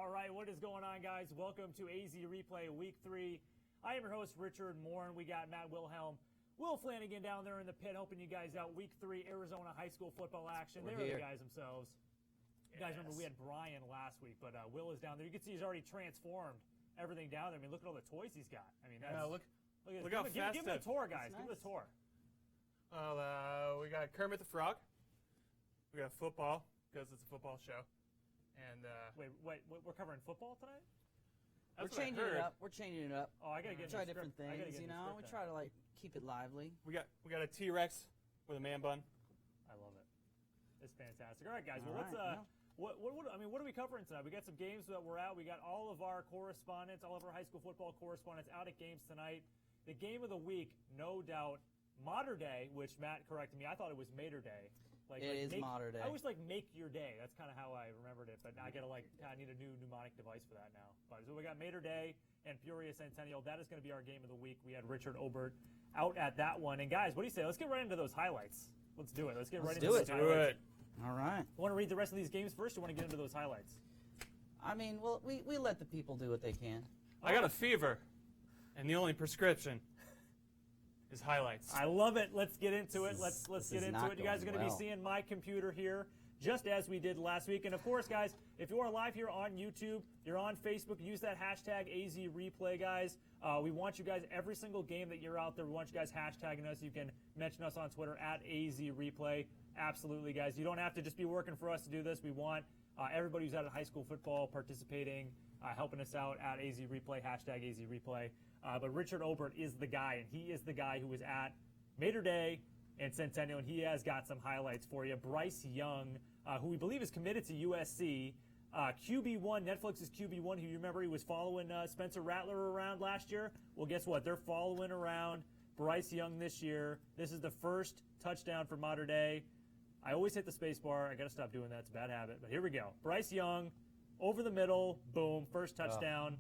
All right, what is going on, guys? Welcome to AZ Replay Week 3. I am your host, Richard Moore, and we got Matt Wilhelm, Will Flanagan down there in the pit, helping you guys out. Week 3 Arizona high school football action. They're the guys themselves. You guys remember we had Brian last week, but Will is down there. You can see he's already transformed everything down there. I mean, look at all the toys he's got. I mean, that's, look how fast. Give him the tour, guys. Nice. Give him the tour. We got Kermit the Frog. We got football because it's a football show. And wait, we're covering football tonight? We're changing it up. We're changing it up. Oh, I gotta get try different things. You know, we try to like keep it lively. We got a T-Rex with a man bun. I love it. It's fantastic. All right, guys. What are we covering tonight? We got some games that we're at. We got all of our correspondents, all of our high school football correspondents out at games tonight. The game of the week, no doubt, Mater Day, which Matt corrected me. I thought it was Mater Day. It is Mater Day. I always make your day. That's kind of how I remembered it. But now I need a new mnemonic device for that now. But so we got Mater Day and Peoria Centennial. That is going to be our game of the week. We had Richard Obert out at that one. And guys, what do you say? Let's get right into those highlights. Let's do it. Let's get right into those highlights. All right. You want to read the rest of these games first, or want to get into those highlights? I mean, well, we let the people do what they can. I got a fever, and the only prescription is highlights. I love it. Let's get into it. Let's get into it. You guys are going to be seeing my computer here, just as we did last week. And of course, guys, if you are live here on YouTube, you're on Facebook, use that hashtag AZReplay, guys. We want you guys, every single game that you're out there, we want you guys hashtagging us. You can mention us on Twitter at AZReplay. Absolutely, guys. You don't have to just be working for us to do this. We want everybody who's out of high school football participating, helping us out at AZReplay, hashtag AZReplay. But Richard Obert is the guy, and he is the guy who was at Mater Day and Centennial, and he has got some highlights for you. Bryce Young, who we believe is committed to USC. QB1, Netflix's QB1, who you remember he was following Spencer Rattler around last year. Well, guess what? They're following around Bryce Young this year. This is the first touchdown for Mater Day. I always hit the space bar. I got to stop doing that. It's a bad habit. But here we go. Bryce Young, over the middle, boom, first touchdown.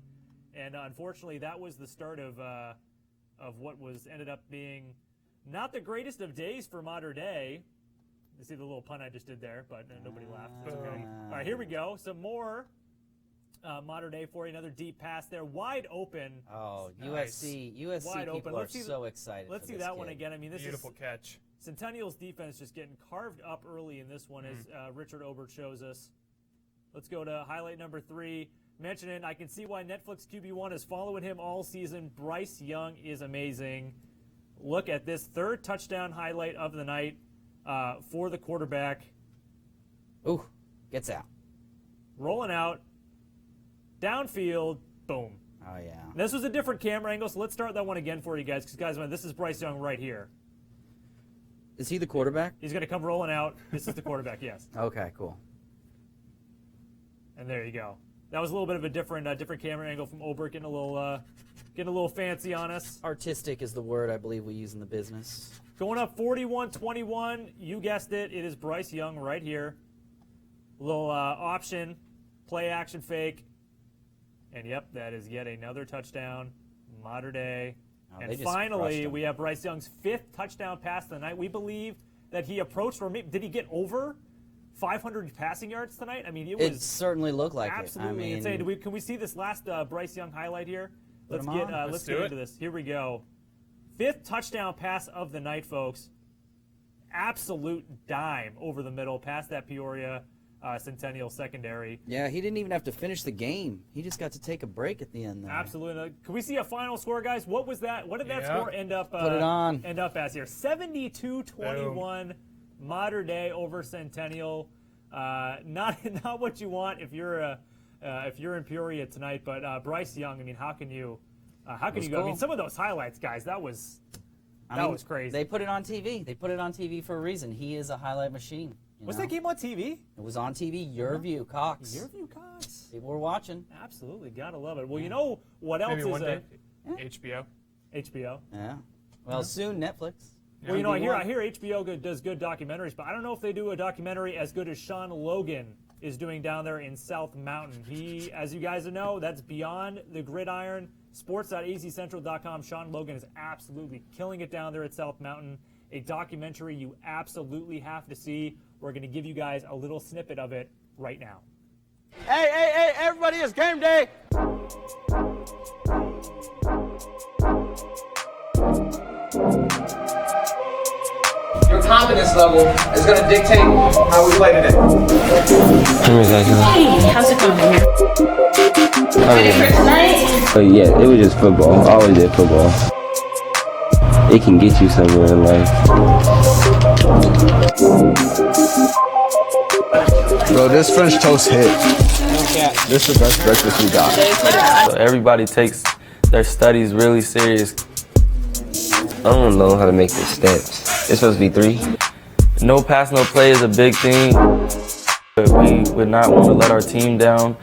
And unfortunately, that was the start of what ended up being not the greatest of days for Mater Day. You see the little pun I just did there, but nobody laughed. That's okay. All right, here we go. Some more Mater Day for you. Another deep pass there, wide open. Oh, nice. USC wide people open. are so excited. Let's see that one again. I mean, this beautiful catch. Centennial's defense just getting carved up early in this one, as Richard Obert shows us. Let's go to highlight number 3. Mentioning, I can see why Netflix QB1 is following him all season. Bryce Young is amazing. Look at this third touchdown highlight of the night for the quarterback. Ooh, gets out. Rolling out. Downfield. Boom. Oh, yeah. This was a different camera angle, so let's start that one again for you guys. Because, guys, this is Bryce Young right here. Is he the quarterback? He's going to come rolling out. This is the quarterback, yes. Okay, cool. And there you go. That was a little bit of a different camera angle from Obert, getting a little fancy on us. Artistic is the word I believe we use in the business. Going up 41-21. You guessed it. It is Bryce Young right here. A little option, play action fake. And, yep, that is yet another touchdown. Mater Day. Oh, and finally, we have Bryce Young's 5th touchdown pass of the night. We believe that he approached, or maybe, did he get over 500 passing yards tonight? I mean, it certainly looked like absolutely it. Insane. Can we see this last Bryce Young highlight here? Let's get into this. Here we go. 5th touchdown pass of the night, folks. Absolute dime over the middle, past that Peoria Centennial secondary. Yeah, he didn't even have to finish the game. He just got to take a break at the end there. Absolutely. Can we see a final score, guys? What was that? What did that score end up? Put it on. End up as here? 72-21. Mater Day over Centennial. Not what you want if you're in Peoria tonight. But Bryce Young, I mean, how can you go? Cool. I mean, some of those highlights, guys, that was crazy. They put it on TV. They put it on TV for a reason. He is a highlight machine. Was that game on TV? It was on TV. Your View, Cox. Your View, Cox. People were watching. Absolutely, gotta love it. Well, you know what else Maybe is one day. HBO. HBO. Yeah. Well, soon Netflix. Well, you know, I hear HBO does good documentaries, but I don't know if they do a documentary as good as Sean Logan is doing down there in South Mountain. He, as you guys know, that's Beyond the Gridiron, sports.azcentral.com. Sean Logan is absolutely killing it down there at South Mountain. A documentary you absolutely have to see. We're going to give you guys a little snippet of it right now. Hey, everybody, it's game day. Your confidence level is going to dictate how we play today. Hey, how's it going here? Ready for tonight? Yeah, it was just football. I always did football. It can get you somewhere in life. Bro, this French toast hit. This is the best breakfast we got. So everybody takes their studies really serious. I don't know how to make the steps. It's supposed to be 3. No pass, no play is a big thing. We would not want to let our team down.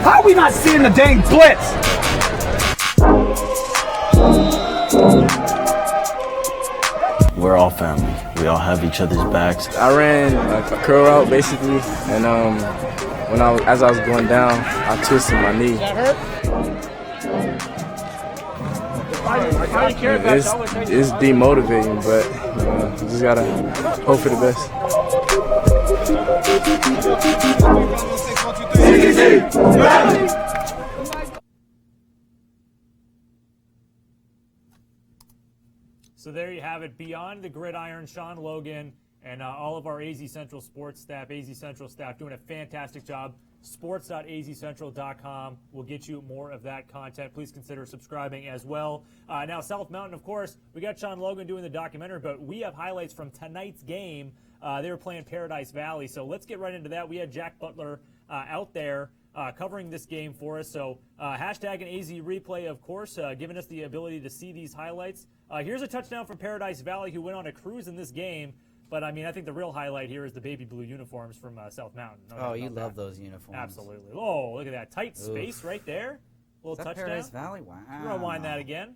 How are we not seeing the dang blitz? We're all family. We all have each other's backs. I ran a curl route basically, and as I was going down, I twisted my knee. It's demotivating, but you just gotta hope for the best. So there you have it. Beyond the gridiron, Sean Logan and all of our AZ Central sports staff, AZ Central staff doing a fantastic job. Sports.azcentral.com will get you more of that content. Please consider subscribing as well. Now, South Mountain, of course, we got Sean Logan doing the documentary, but we have highlights from tonight's game. They were playing Paradise Valley, so let's get right into that. We had Jack Butler out there covering this game for us. So hashtag an AZ replay, of course, giving us the ability to see these highlights. Here's a touchdown from Paradise Valley, who went on a cruise in this game. But, I mean, I think the real highlight here is the baby blue uniforms from South Mountain. Oh, you love those uniforms. Absolutely. Oh, look at that. Tight space right there. Little Is that touchdown. Paradise Valley? Wow. Rewind that again.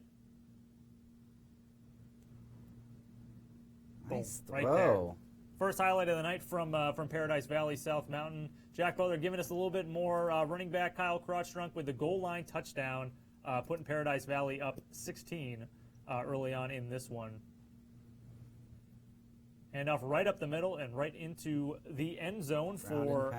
Nice Boom, right throw. there. First highlight of the night from Paradise Valley, South Mountain. Jack Butler giving us a little bit more. Running back Kyle Crotchdrunk with the goal line touchdown, putting Paradise Valley up 16 early on in this one. Handoff right up the middle and right into the end zone for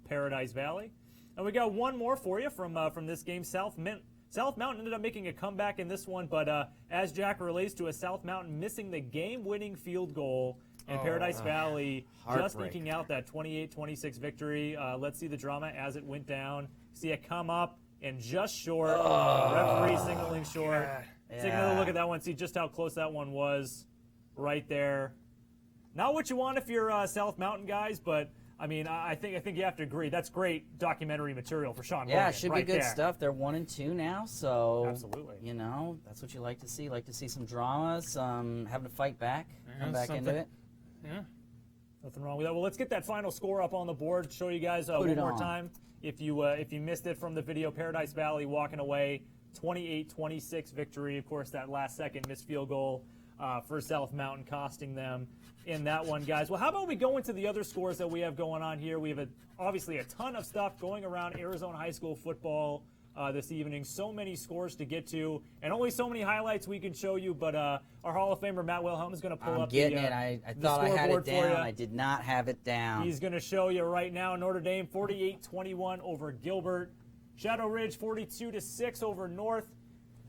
Paradise Valley. And we got one more for you from this game. South Mountain ended up making a comeback in this one, but as Jack relates to a South Mountain missing the game-winning field goal, and Paradise Valley just eking out that 28-26 victory. Let's see the drama as it went down. See it come up and just short. Referee signaling short. Yeah. Take another look at that one. See just how close that one was right there. Not what you want if you're South Mountain guys, but I mean, I think you have to agree. That's great documentary material for Sean. Yeah, Logan, it should right be good there. stuff. They're 1-2 now, so absolutely. You know, that's what you like to see. Like to see some drama, some having to fight back, come back into it. Yeah. Nothing wrong with that. Well, let's get that final score up on the board. Show you guys one more time. If you missed it from the video, Paradise Valley walking away, 28-26 victory. Of course, that last second missed field goal for South Mountain costing them in that one, guys. Well, how about we go into the other scores that we have going on here? We have obviously a ton of stuff going around Arizona high school football this evening. So many scores to get to, and only so many highlights we can show you. But our Hall of Famer Matt Wilhelm is going to pull up the getting it. I thought I had it down. I did not have it down. He's going to show you right now. Notre Dame 48-21 over Gilbert. Shadow Ridge 42-6 over North.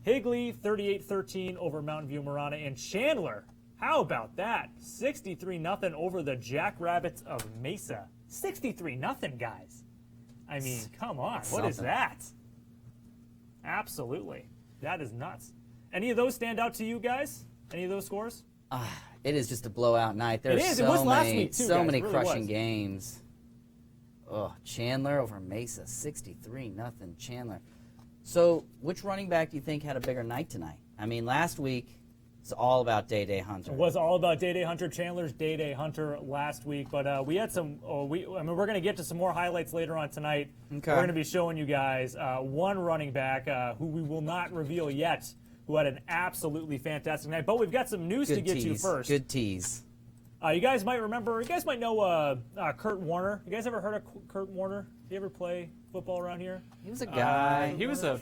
Higley 38-13 over Mountain View Marana. And Chandler, how about that? 63-0 over the Jackrabbits of Mesa. 63-0, guys. I mean, come on. What is that? Absolutely. That is nuts. Any of those stand out to you guys? Any of those scores? It is just a blowout night. There's it is. So it was last many, week, too, so guys. many It really crushing was. games. Oh, Chandler over Mesa, 63-0 Chandler. So, which running back do you think had a bigger night tonight? I mean, last week, it's all about Day Hunter. It was all about Day Hunter. Chandler's Day Hunter last week, but we had some. We're going to get to some more highlights later on tonight. Okay. We're going to be showing you guys one running back who we will not reveal yet, who had an absolutely fantastic night. But we've got some news to get to first. Good tease. You guys might remember, you guys might know Kurt Warner. You guys ever heard of Kurt Warner? Did you ever play football around here? He was a guy. He was a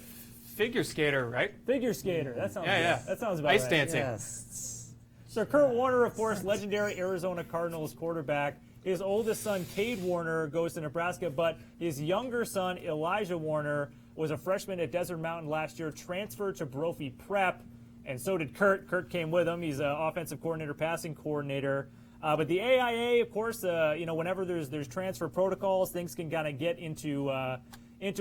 figure skater, right? Figure skater. That sounds yeah. That sounds about Ice right. dancing. Yes. So Kurt Warner, of course, legendary Arizona Cardinals quarterback. His oldest son, Cade Warner, goes to Nebraska, but his younger son, Elijah Warner, was a freshman at Desert Mountain last year, transferred to Brophy Prep, and so did Kurt. Kurt came with him. He's an offensive coordinator, passing coordinator. But the AIA, of course, whenever there's transfer protocols, things can kind of get into a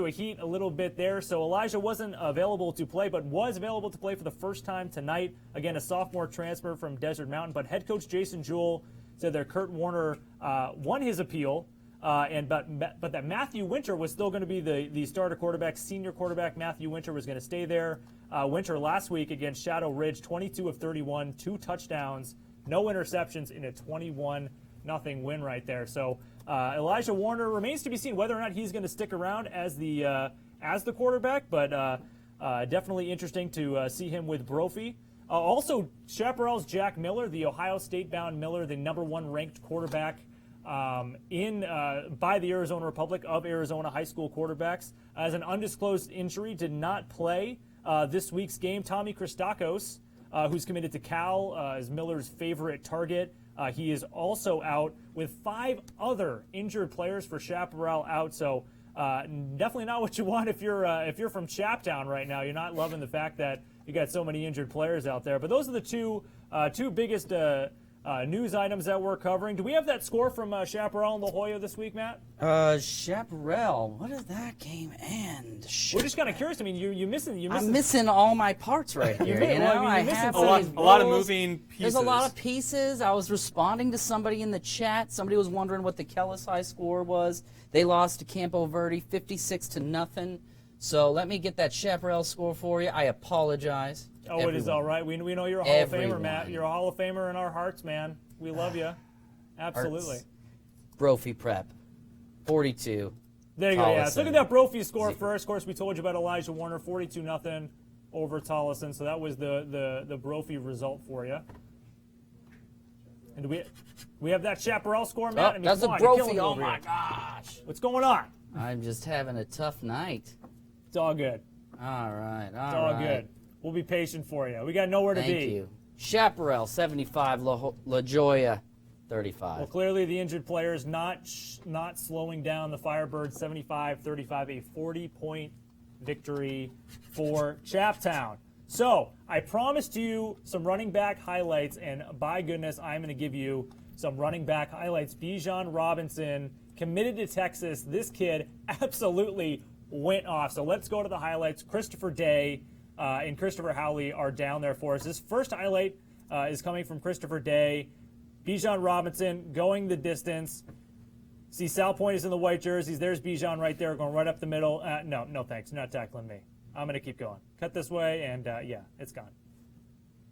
heat a little bit there. So Elijah wasn't available to play, but was available to play for the first time tonight. Again, a sophomore transfer from Desert Mountain. But head coach Jason Jewell said that Kurt Warner won his appeal, but that Matthew Winter was still going to be the starter quarterback. Senior quarterback Matthew Winter was going to stay there. Winter last week against Shadow Ridge, 22 of 31, 2 touchdowns, no interceptions in a 21-0 win right there. So Elijah Warner remains to be seen whether or not he's going to stick around as the quarterback, but definitely interesting to see him with Brophy. Also, Chaparral's Jack Miller, the Ohio State-bound Miller, the #1 ranked quarterback by the Arizona Republic of Arizona high school quarterbacks, as an undisclosed injury, did not play this week's game. Tommy Christakos, who's committed to Cal, is Miller's favorite target. He is also out with 5 other injured players for Chaparral out. So definitely not what you want if you're from Chaptown right now. You're not loving the fact that you got so many injured players out there. But those are the two biggest news items that we're covering. Do we have that score from Chaparral and La Jolla this week, Matt? Chaparral. What did that game end? We're just kind of curious. I mean, you're missing. I'm missing all my parts right here. You know, I have a lot of moving pieces. There's a lot of pieces. I was responding to somebody in the chat. Somebody was wondering what the Kellis High score was. They lost to Campo Verde 56-0. So let me get that Chaparral score for you. I apologize. Oh, it is all right. We know you're a Hall of Famer, Matt. You're a Hall of Famer in our hearts, man. We love you. Absolutely. Hearts. Brophy Prep, 42. There you go, yeah. So look at that Brophy score first. Of course, we told you about Elijah Warner, 42-0 over Tolleson. So that was the Brophy result for you. And do we have that Chaparral score, Matt? Oh, that's a Brophy. Oh, my gosh. What's going on? I'm just having a tough night. It's all good. All right. It's all good. We'll be patient for you. We got nowhere to be. Thank you. Chaparral, 75. La Jolla, 35. Well, clearly the injured players not slowing down the Firebirds, 75-35, a 40-point victory for Chaptown. So I promised you some running back highlights, and by goodness, I'm going to give you some running back highlights. Bijan Robinson, committed to Texas. This kid absolutely went off. So let's go to the highlights. Christopher Day and Christopher Howley are down there for us. This first highlight is coming from Christopher Day. Bijan Robinson going the distance. See, Sal Point is in the white jerseys. There's Bijan right there going right up the middle. No, thanks. You're not tackling me. I'm going to keep going. Cut this way, and yeah, it's gone.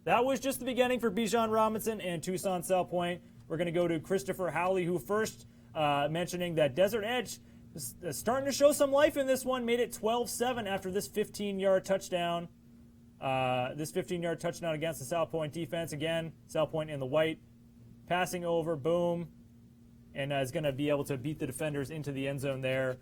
That was just the beginning for Bijan Robinson and Tucson Sal Point. We're going to go to Christopher Howley, who first mentioning that Desert Edge is starting to show some life in this one. Made it 12-7 after this 15-yard touchdown. This 15-yard touchdown against the Sal Point defense. Again, Sal Point in the white. Passing over, boom. And is going to be able to beat the defenders into the end zone there.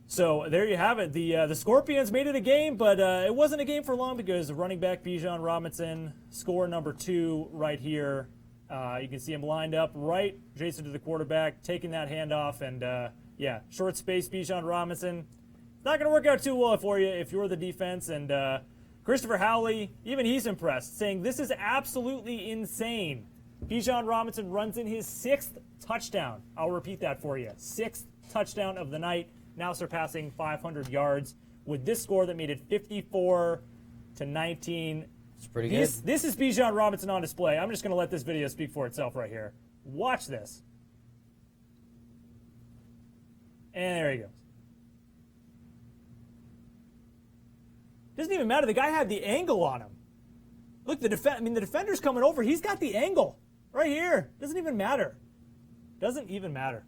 So there you have it. The Scorpions made it a game, but it wasn't a game for long because the running back Bijan Robinson, score number 2 right here. You can see him lined up right adjacent to the quarterback, taking that handoff, and yeah, short space Bijan Robinson. Not going to work out too well for you if you're the defense. And Christopher Howley, even he's impressed, saying this is absolutely insane. Bijan Robinson runs in his 6th touchdown. I'll repeat that for you. 6th touchdown of the night, now surpassing 500 yards with this score that made it 54-19. It's pretty good. This is Bijan Robinson on display. I'm just going to let this video speak for itself right here. Watch this. And there he goes. Doesn't even matter. The guy had the angle on him. Look, the defender's coming over. He's got the angle right here. Doesn't even matter. Doesn't even matter.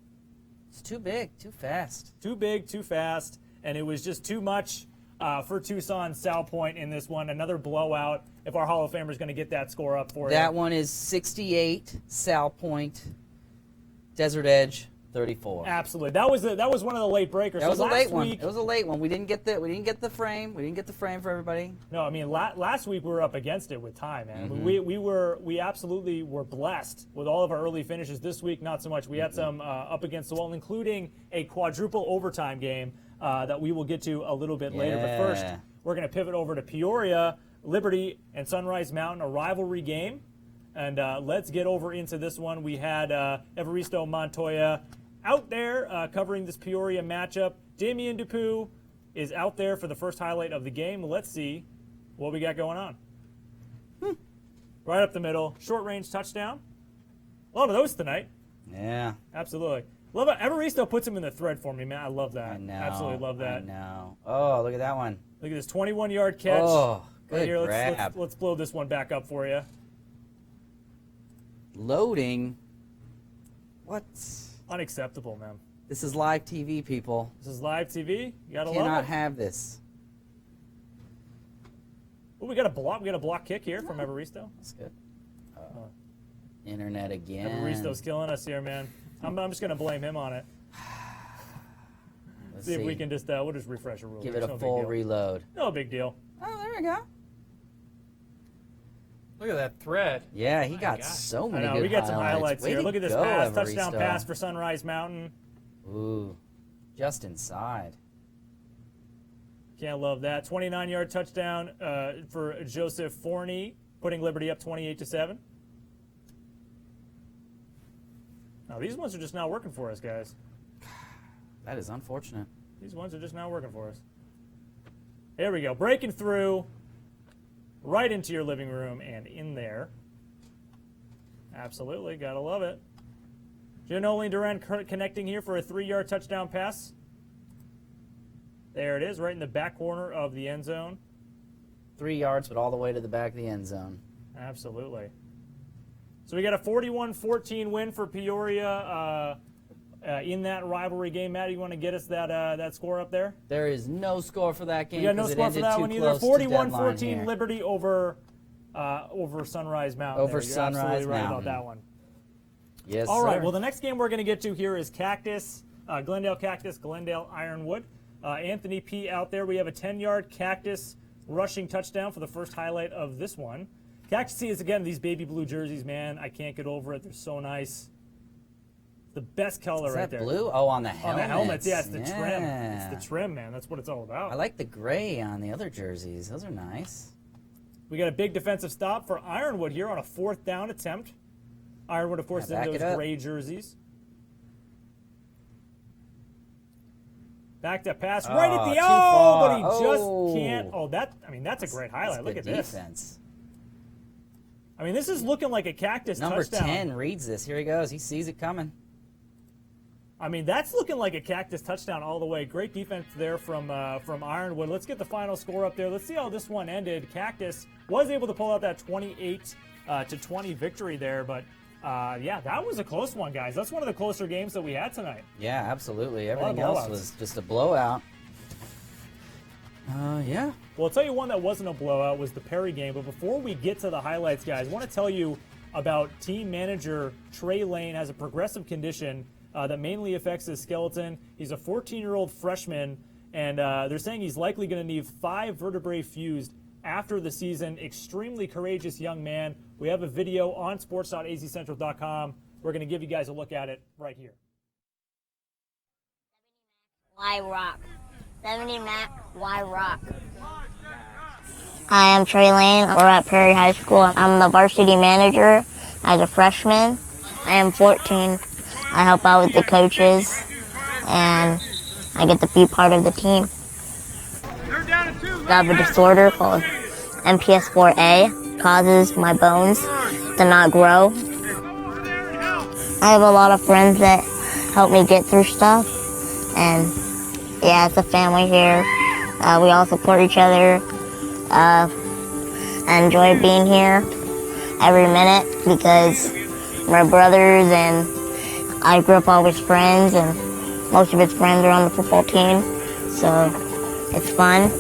It's too big, too fast. Too big, too fast, and it was just too much for Tucson South Point in this one. Another blowout. If our Hall of Famer is going to get that score up for you. That one is 68, South Point, Desert Edge, 34. Absolutely. That was one of the late breakers. That was a late one. Week, It was a late one. We didn't get the frame. We didn't get the frame for everybody. No, I mean last week we were up against it with time, man. Mm-hmm. We absolutely were blessed with all of our early finishes. This week, not so much. We had some up against the wall, including a quadruple overtime game that we will get to a little bit later. But first, we're going to pivot over to Peoria, Liberty, and Sunrise Mountain, a rivalry game. And let's get over into this one. We had Evaristo Montoya out there covering this Peoria matchup. Damian Dupuis is out there for the first highlight of the game. Let's see what we got going on. Right up the middle, short-range touchdown. A lot of those tonight. Yeah. Absolutely. Love it. Evaristo puts him in the thread for me, man. I love that. I know. Absolutely love that. I know. Oh, look at that one. Look at this 21-yard catch. Oh, good right here. grab. Let's blow this one back up for you. Loading. What? Unacceptable, man. This is live TV, people. This is live TV. You gotta Cannot love it. have this. Ooh, we got a block. We got a block kick here from Evaristo. That's good. Internet again. Evaristo's killing us here, man. I'm just gonna blame him on it. Let's See if we can just we'll just refresh a rule. give it a full reload. No big deal. Oh, there we go. Look at that thread. Yeah, he got so many I know, good we got some highlights Way here. to Look at this go, pass, touchdown Evaristo. pass for Sunrise Mountain. Ooh, just inside. Can't love that. 29-yard touchdown for Joseph Forney, putting Liberty up 28-7. Now these ones are just not working for us, guys. That is unfortunate. These ones are just not working for us. Here we go, breaking through right into your living room and in there. Absolutely, gotta love it. Ginoli Duran connecting here for a 3-yard touchdown pass. There it is, right in the back corner of the end zone. 3 yards, but all the way to the back of the end zone. Absolutely. So we got a 41-14 win for Peoria in that rivalry game. Matt, you want to get us that score up there? There is no score for that game. You got no score for that one either. 41-14 Liberty over Sunrise Mountain. Over You're Sunrise absolutely right Mountain. about that one. Yes, All right. sir. Well, the next game we're going to get to here is Cactus, Glendale Cactus, Glendale Ironwood. Anthony P. out there. We have a 10-yard Cactus rushing touchdown for the first highlight of this one. Cactus is, again, these baby blue jerseys, man. I can't get over it. They're so nice. The best color Is right that there. blue? Oh, on the helmets. On the helmets, yeah, it's the Yeah. trim. It's the trim, man. That's what it's all about. I like the gray on the other jerseys. Those are nice. We got a big defensive stop for Ironwood here on a 4th down attempt. Ironwood, of course, Yeah, in back those it up. gray jerseys. Back to pass right at the too but far. he Oh. just can't. Oh, that's a great highlight. Look Good at this. defense. I mean, this is looking like a Cactus Number touchdown. 10 reads this. Here he goes. He sees it coming. I mean, that's looking like a Cactus touchdown all the way. Great defense there from Ironwood. Let's get the final score up there. Let's see how this one ended. Cactus was able to pull out that 28-20 victory there, but yeah, that was a close one, guys. That's one of the closer games that we had tonight. Yeah, absolutely. lot of Everything else blowouts. was just a blowout. Yeah. Well, I'll tell you one that wasn't a blowout was the Perry game. But before we get to the highlights, guys, I want to tell you about team manager Trey Lane has a progressive condition that mainly affects his skeleton. He's a 14-year-old freshman, and they're saying he's likely going to need 5 vertebrae fused after the season. Extremely courageous young man. We have a video on sports.azcentral.com. We're going to give you guys a look at it right here. Why rock? 70 Mac, why rock? Hi, I'm Trey Lane. We're at Prairie High School. I'm the varsity manager as a freshman. I am 14. I help out with the coaches, and I get to be part of the team. I have a disorder called MPS 4A. Causes my bones to not grow. I have a lot of friends that help me get through stuff, and yeah, it's a family here. We all support each other. I enjoy being here every minute because we're brothers, and I grew up all with friends, and most of his friends are on the football team, so it's fun.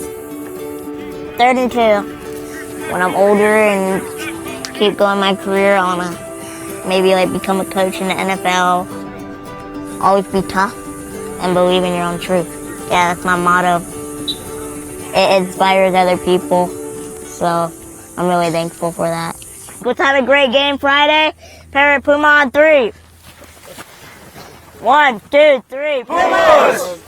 3rd and 2. When I'm older and keep going my career, I want to maybe like become a coach in the NFL. Always be tough and believe in your own truth. Yeah, that's my motto. It inspires other people, so I'm really thankful for that. Let's have a great game Friday. Perry Puma on 3. 1, 2, 3. Pumas!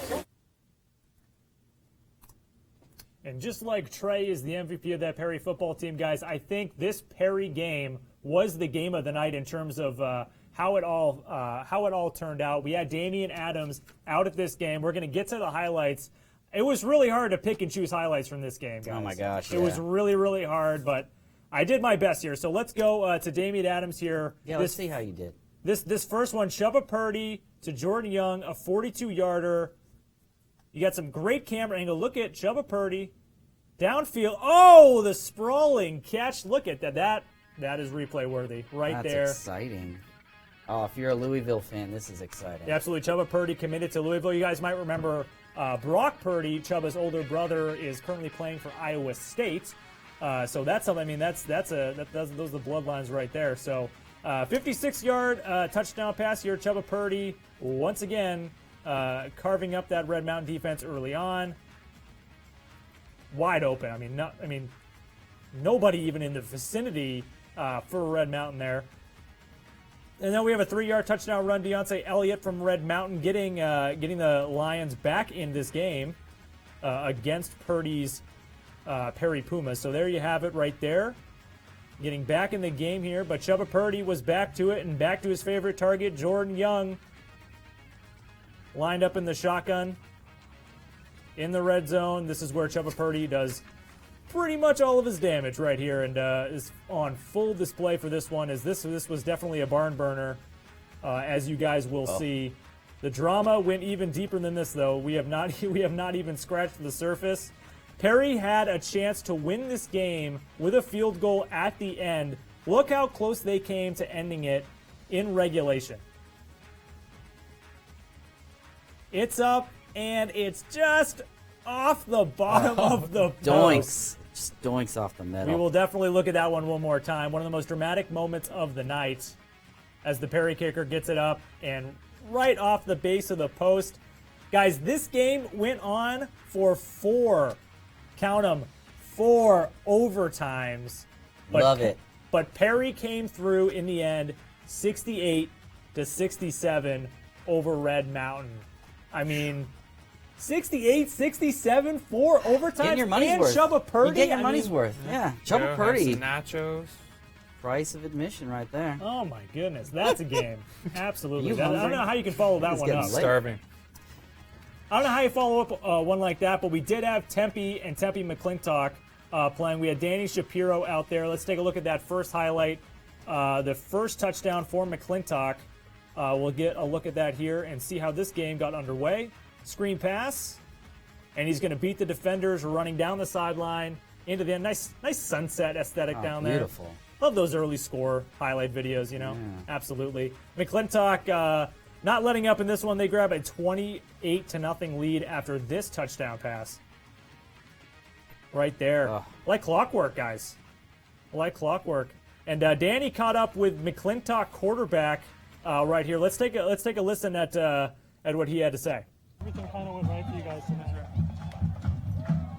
And just like Trey is the MVP of that Perry football team, guys, I think this Perry game was the game of the night in terms of how it all turned out. We had Damian Adams out at this game. We're going to get to the highlights. It was really hard to pick and choose highlights from this game, guys. Oh my gosh, It was really, really hard, but I did my best here. So let's go to Damian Adams here. Yeah, let's see how you did. This first one, Chubba Purdy to Jordan Young, a 42-yarder. You got some great camera angle. Look at Chubba Purdy. Downfield. Oh, the sprawling catch. Look at that. That is replay worthy right there. That's exciting. Oh, if you're a Louisville fan, this is exciting. Yeah, absolutely. Chubba Purdy committed to Louisville. You guys might remember Brock Purdy, Chubba's older brother, is currently playing for Iowa State. So that's something. I mean, those are the bloodlines right there. So 56-yard touchdown pass here. Chubba Purdy once again carving up that Red Mountain defense early on. Wide open. I mean, nobody even in the vicinity for Red Mountain there. And then we have a 3-yard touchdown run. Deontay Elliott from Red Mountain getting the Lions back in this game against Purdy's Perry Pumas. So there you have it right there. Getting back in the game here. But Chubba Purdy was back to it and back to his favorite target, Jordan Young. Lined up in the shotgun in the red zone. This is where Chubba Purdy does pretty much all of his damage right here, and is on full display for this one. As this was definitely a barn burner, as you guys will see. The drama went even deeper than this, though. We have not even scratched the surface. Perry had a chance to win this game with a field goal at the end. Look how close they came to ending it in regulation. It's up, and it's just off the bottom of the post. Doinks. Just doinks off the middle. We will definitely look at that one more time. One of the most dramatic moments of the night as the Perry kicker gets it up and right off the base of the post. Guys, this game went on for 4 overtimes. Love it. But Perry came through in the end, 68-67 over Red Mountain. I mean, 68-67, 4 overtimes, Getting your money's and worth. Chubba Purdy. You get your money's worth. Yeah, Chubba Purdy. Nachos. Price of admission right there. Oh my goodness, that's a game. Absolutely. You I don't know how you can follow that one up. Starving. I don't know how you follow up one like that, but we did have Tempe and Tempe McClintock playing. We had Danny Shapiro out there. Let's take a look at that first highlight. The first touchdown for McClintock. We'll get a look at that here and see how this game got underway. Screen pass, and he's going to beat the defenders running down the sideline into the end. Nice sunset aesthetic down there. Beautiful. Love those early score highlight videos, you know. Yeah. Absolutely. McClintock not letting up in this one. They grab a 28-0 lead after this touchdown pass. Right there. Like clockwork, guys. Like clockwork. And Danny caught up with McClintock quarterback right here. Let's take a listen at what he had to say. Everything kind of went right for you guys tonight.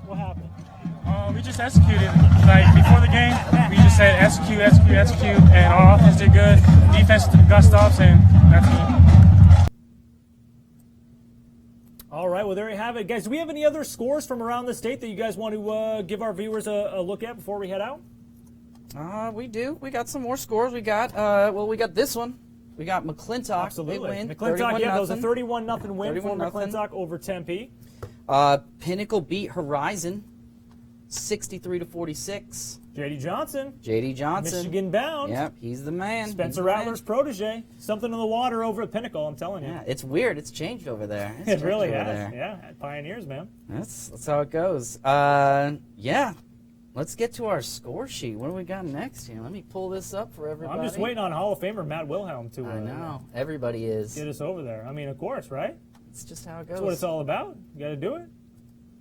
What happened? We just executed. Like before the game, we just said execute, and our offense did good. Defense got stops, and that's it. All right, well, there you have it. Guys, do we have any other scores from around the state that you guys want to give our viewers a look at before we head out? We do. We got some more scores. We got we got this one. We got McClintock. Absolutely. They win. McClintock, that was a 31-0 win 31-0. for McClintock over Tempe. Pinnacle beat Horizon 63-46. J.D. Johnson. Michigan bound. Yep, he's the man. Spencer Rattler's protege. Something in the water over at Pinnacle, I'm telling you. Yeah, it's weird. It's changed over there. It really has. Yeah, Pioneers, man. That's how it goes. Yeah. Let's get to our score sheet. What do we got next here? Let me pull this up for everybody. I'm just waiting on Hall of Famer Matt Wilhelm to I know. Everybody is. Get us over there. I mean, of course, right? It's just how it goes. That's what it's all about. You got to do it.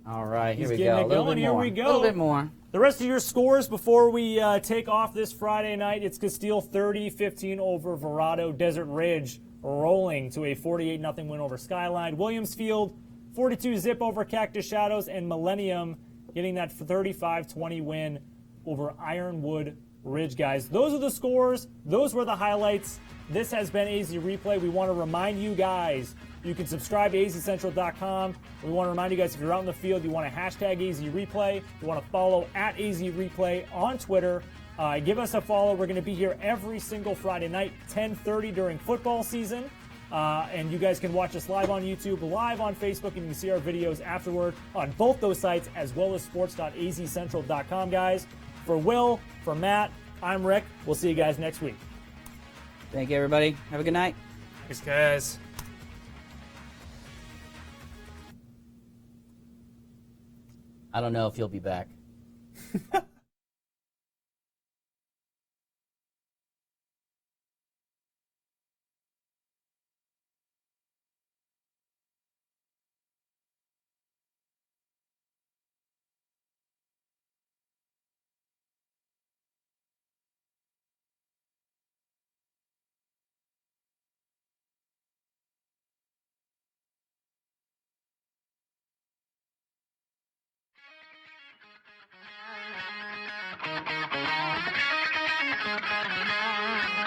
All right, here He's we getting go. it A little going. bit Here more. we go. A little bit more. The rest of your scores before we take off this Friday night, it's Castile 30-15 over Verado. Desert Ridge rolling to a 48-0 win over Skyline. Williamsfield, 42-zip over Cactus Shadows. And Millennium getting that 35-20 win over Ironwood Ridge, guys. Those are the scores. Those were the highlights. This has been AZ Replay. We want to remind you guys, you can subscribe to azcentral.com. We want to remind you guys, if you're out in the field, you want to hashtag AZ Replay. You want to follow at AZ Replay on Twitter. Give us a follow. We're going to be here every single Friday night, 10:30 during football season. And you guys can watch us live on YouTube, live on Facebook, and you can see our videos afterward on both those sites, as well as sports.azcentral.com, guys. For Will, for Matt, I'm Rick. We'll see you guys next week. Thank you, everybody. Have a good night. Thanks, guys. I don't know if you'll be back.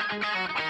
Thank you.